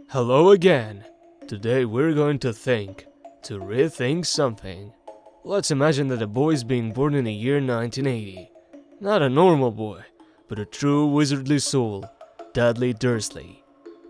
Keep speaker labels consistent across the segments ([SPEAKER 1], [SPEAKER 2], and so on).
[SPEAKER 1] Hello again. Today we're going to rethink something. Let's imagine that a boy is being born in the year 1980. Not a normal boy, but a true wizardly soul, Dudley Dursley.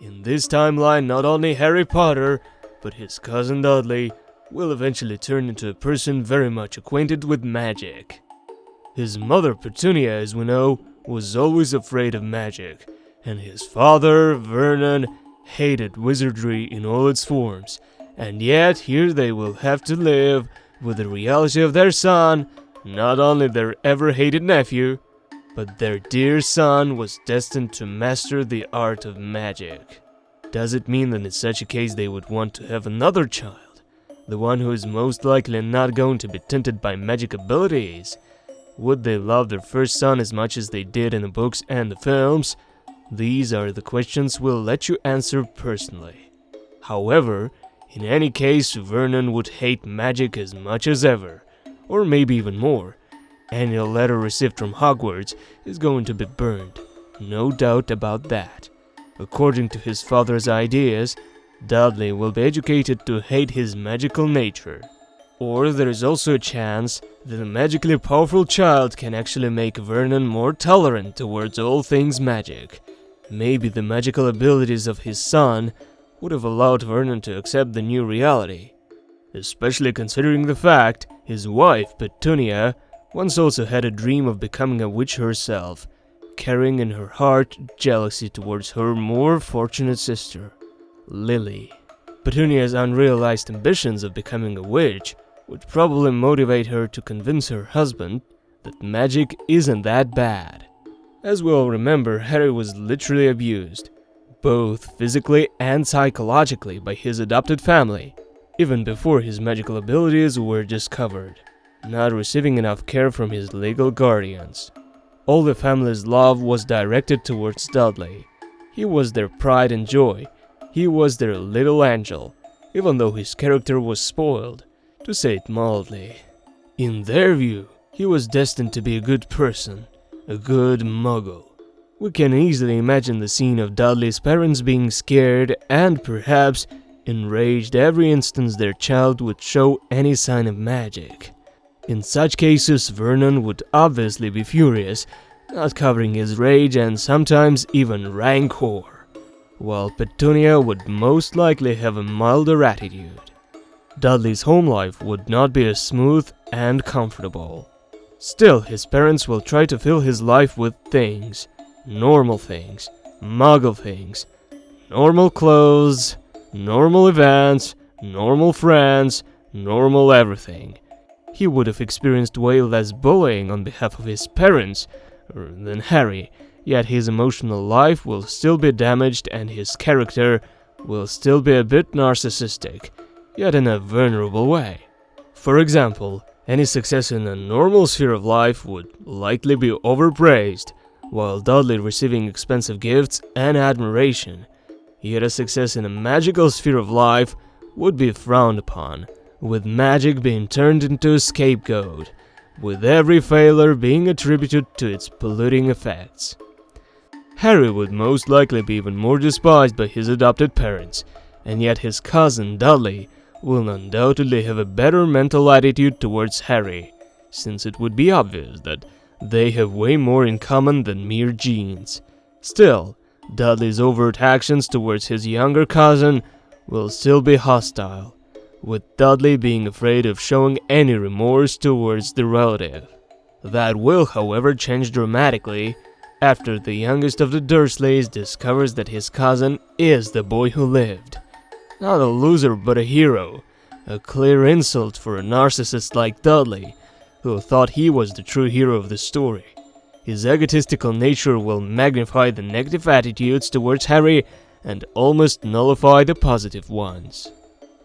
[SPEAKER 1] In this timeline, not only Harry Potter, but his cousin Dudley will eventually turn into a person very much acquainted with magic. His mother, Petunia, as we know, was always afraid of magic, and his father, Vernon, hated wizardry in all its forms, and yet here they will have to live with the reality of their son, not only their ever-hated nephew, but their dear son was destined to master the art of magic. Does it mean that in such a case they would want to have another child, the one who is most likely not going to be tinted by magic abilities? Would they love their first son as much as they did in the books and the films? These are the questions we'll let you answer personally. However, in any case, Vernon would hate magic as much as ever, or maybe even more. Any letter received from Hogwarts is going to be burned, no doubt about that. According to his father's ideas, Dudley will be educated to hate his magical nature. Or there is also a chance that a magically powerful child can actually make Vernon more tolerant towards all things magic. Maybe the magical abilities of his son would have allowed Vernon to accept the new reality, especially considering the fact his wife, Petunia, once also had a dream of becoming a witch herself, carrying in her heart jealousy towards her more fortunate sister, Lily. Petunia's unrealized ambitions of becoming a witch would probably motivate her to convince her husband that magic isn't that bad. As we all remember, Harry was literally abused, both physically and psychologically, by his adopted family, even before his magical abilities were discovered, not receiving enough care from his legal guardians. All the family's love was directed towards Dudley. He was their pride and joy. He was their little angel, even though his character was spoiled, to say it mildly. In their view, he was destined to be a good person, a good muggle. We can easily imagine the scene of Dudley's parents being scared and perhaps enraged every instance their child would show any sign of magic. In such cases, Vernon would obviously be furious, not covering his rage and sometimes even rancor, while Petunia would most likely have a milder attitude. Dudley's home life would not be as smooth and comfortable. Still, his parents will try to fill his life with things, normal things, muggle things, normal clothes, normal events, normal friends, normal everything. He would have experienced way less bullying on behalf of his parents than Harry, yet his emotional life will still be damaged and his character will still be a bit narcissistic, yet in a vulnerable way. For example, any success in a normal sphere of life would likely be overpraised, while Dudley receiving expensive gifts and admiration. Yet a success in a magical sphere of life would be frowned upon, with magic being turned into a scapegoat, with every failure being attributed to its polluting effects. Harry would most likely be even more despised by his adopted parents, and yet his cousin Dudley will undoubtedly have a better mental attitude towards Harry, since it would be obvious that they have way more in common than mere genes. Still, Dudley's overt actions towards his younger cousin will still be hostile, with Dudley being afraid of showing any remorse towards the relative. That will, however, change dramatically after the youngest of the Dursleys discovers that his cousin is the boy who lived. Not a loser, but a hero. A clear insult for a narcissist like Dudley, who thought he was the true hero of the story. His egotistical nature will magnify the negative attitudes towards Harry and almost nullify the positive ones.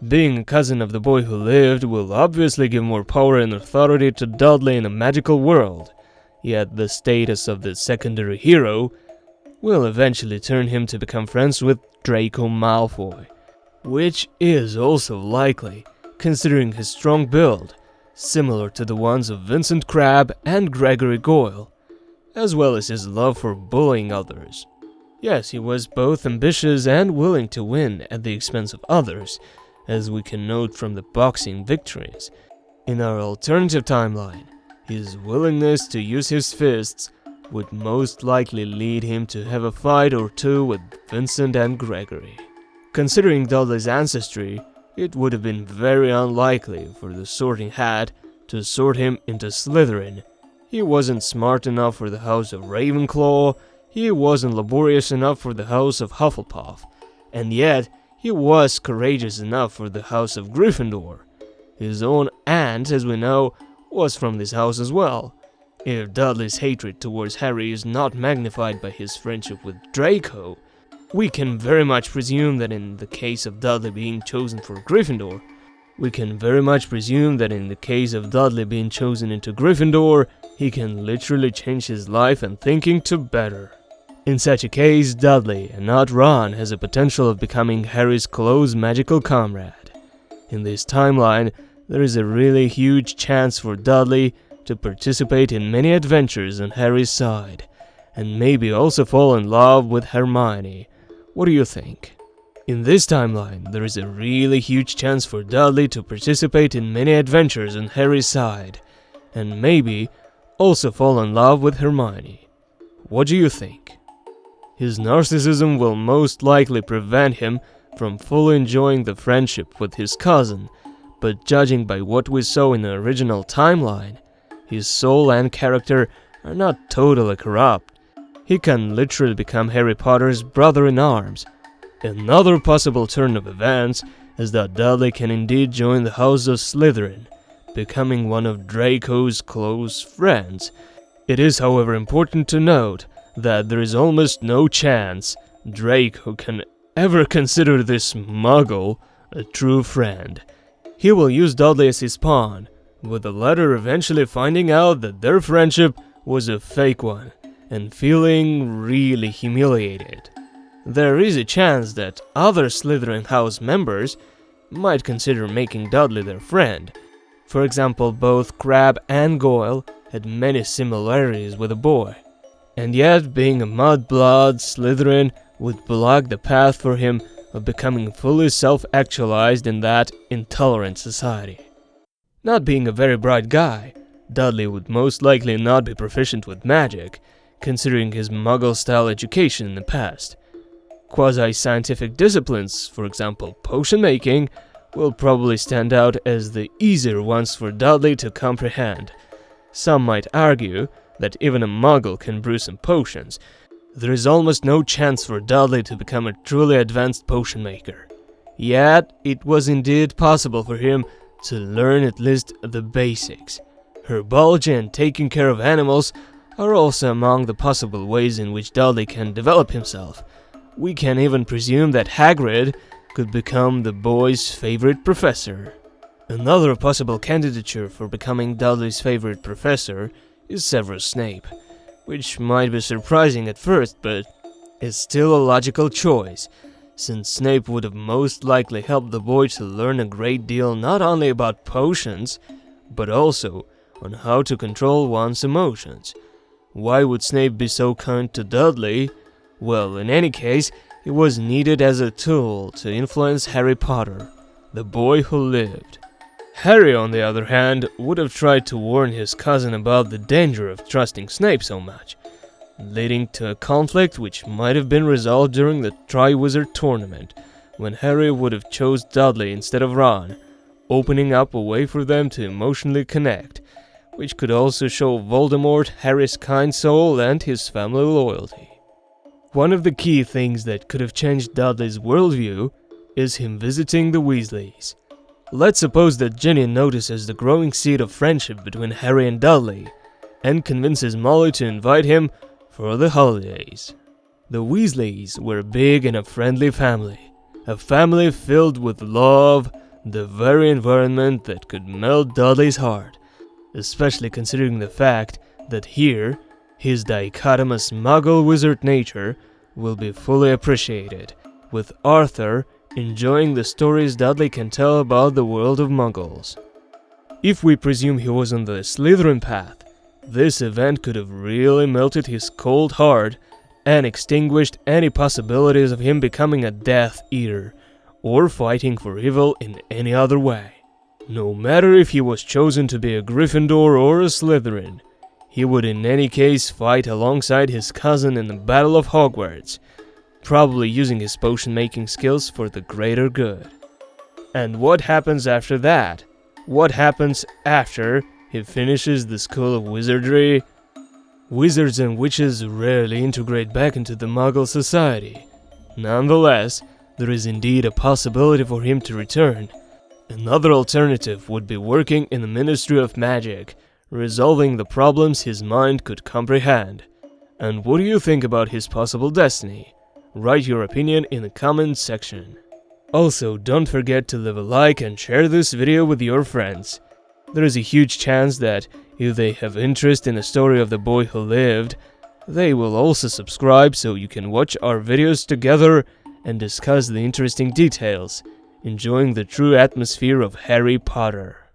[SPEAKER 1] Being a cousin of the boy who lived will obviously give more power and authority to Dudley in a magical world, yet the status of the secondary hero will eventually turn him to become friends with Draco Malfoy, which is also likely, considering his strong build, similar to the ones of Vincent Crabbe and Gregory Goyle, as well as his love for bullying others. Yes, he was both ambitious and willing to win at the expense of others, as we can note from the boxing victories. In our alternative timeline, his willingness to use his fists would most likely lead him to have a fight or two with Vincent and Gregory. Considering Dudley's ancestry, it would have been very unlikely for the Sorting Hat to sort him into Slytherin. He wasn't smart enough for the House of Ravenclaw, he wasn't laborious enough for the House of Hufflepuff, and yet he was courageous enough for the House of Gryffindor. His own aunt, as we know, was from this house as well. If Dudley's hatred towards Harry is not magnified by his friendship with Draco, we can very much presume that in the case of Dudley being chosen for Gryffindor, he can literally change his life and thinking to better. In such a case, Dudley, and not Ron, has a potential of becoming Harry's close magical comrade. In this timeline, there is a really huge chance for Dudley to participate in many adventures on Harry's side, and maybe also fall in love with Hermione. What do you think? In this timeline, there is a really huge chance for Dudley to participate in many adventures on Harry's side, and maybe also fall in love with Hermione. What do you think? His narcissism will most likely prevent him from fully enjoying the friendship with his cousin, but judging by what we saw in the original timeline, his soul and character are not totally corrupt. He can literally become Harry Potter's brother-in-arms. Another possible turn of events is that Dudley can indeed join the House of Slytherin, becoming one of Draco's close friends. It is, however, important to note that there is almost no chance Draco can ever consider this muggle a true friend. He will use Dudley as his pawn, with the latter eventually finding out that their friendship was a fake one, and feeling really humiliated. There is a chance that other Slytherin House members might consider making Dudley their friend. For example, both Crabbe and Goyle had many similarities with the boy. And yet, being a mudblood, Slytherin would block the path for him of becoming fully self-actualized in that intolerant society. Not being a very bright guy, Dudley would most likely not be proficient with magic, considering his muggle-style education in the past. Quasi-scientific disciplines, for example potion making, will probably stand out as the easier ones for Dudley to comprehend. Some might argue that even a muggle can brew some potions. There is almost no chance for Dudley to become a truly advanced potion maker. Yet, it was indeed possible for him to learn at least the basics. Herbology and taking care of animals are also among the possible ways in which Dudley can develop himself. We can even presume that Hagrid could become the boy's favorite professor. Another possible candidature for becoming Dudley's favorite professor is Severus Snape, which might be surprising at first, but is still a logical choice, since Snape would have most likely helped the boy to learn a great deal not only about potions, but also on how to control one's emotions. Why would Snape be so kind to Dudley? Well, in any case, he was needed as a tool to influence Harry Potter, the boy who lived. Harry, on the other hand, would have tried to warn his cousin about the danger of trusting Snape so much, leading to a conflict which might have been resolved during the Triwizard Tournament, when Harry would have chose Dudley instead of Ron, opening up a way for them to emotionally connect, which could also show Voldemort Harry's kind soul and his family loyalty. One of the key things that could have changed Dudley's worldview is him visiting the Weasleys. Let's suppose that Ginny notices the growing seed of friendship between Harry and Dudley, and convinces Molly to invite him for the holidays. The Weasleys were a big and a friendly family, a family filled with love, the very environment that could melt Dudley's heart, especially considering the fact that here, his dichotomous muggle wizard nature will be fully appreciated, with Arthur enjoying the stories Dudley can tell about the world of muggles. If we presume he was on the Slytherin path, this event could have really melted his cold heart and extinguished any possibilities of him becoming a Death Eater, or fighting for evil in any other way. No matter if he was chosen to be a Gryffindor or a Slytherin, he would in any case fight alongside his cousin in the Battle of Hogwarts, probably using his potion-making skills for the greater good. And what happens after that? What happens after he finishes the School of Wizardry? Wizards and witches rarely integrate back into the Muggle society. Nonetheless, there is indeed a possibility for him to return. Another alternative would be working in the Ministry of Magic, resolving the problems his mind could comprehend. And what do you think about his possible destiny? Write your opinion in the comments section. Also, don't forget to leave a like and share this video with your friends. There is a huge chance that if they have interest in the story of the boy who lived, they will also subscribe so you can watch our videos together and discuss the interesting details, enjoying the true atmosphere of Harry Potter.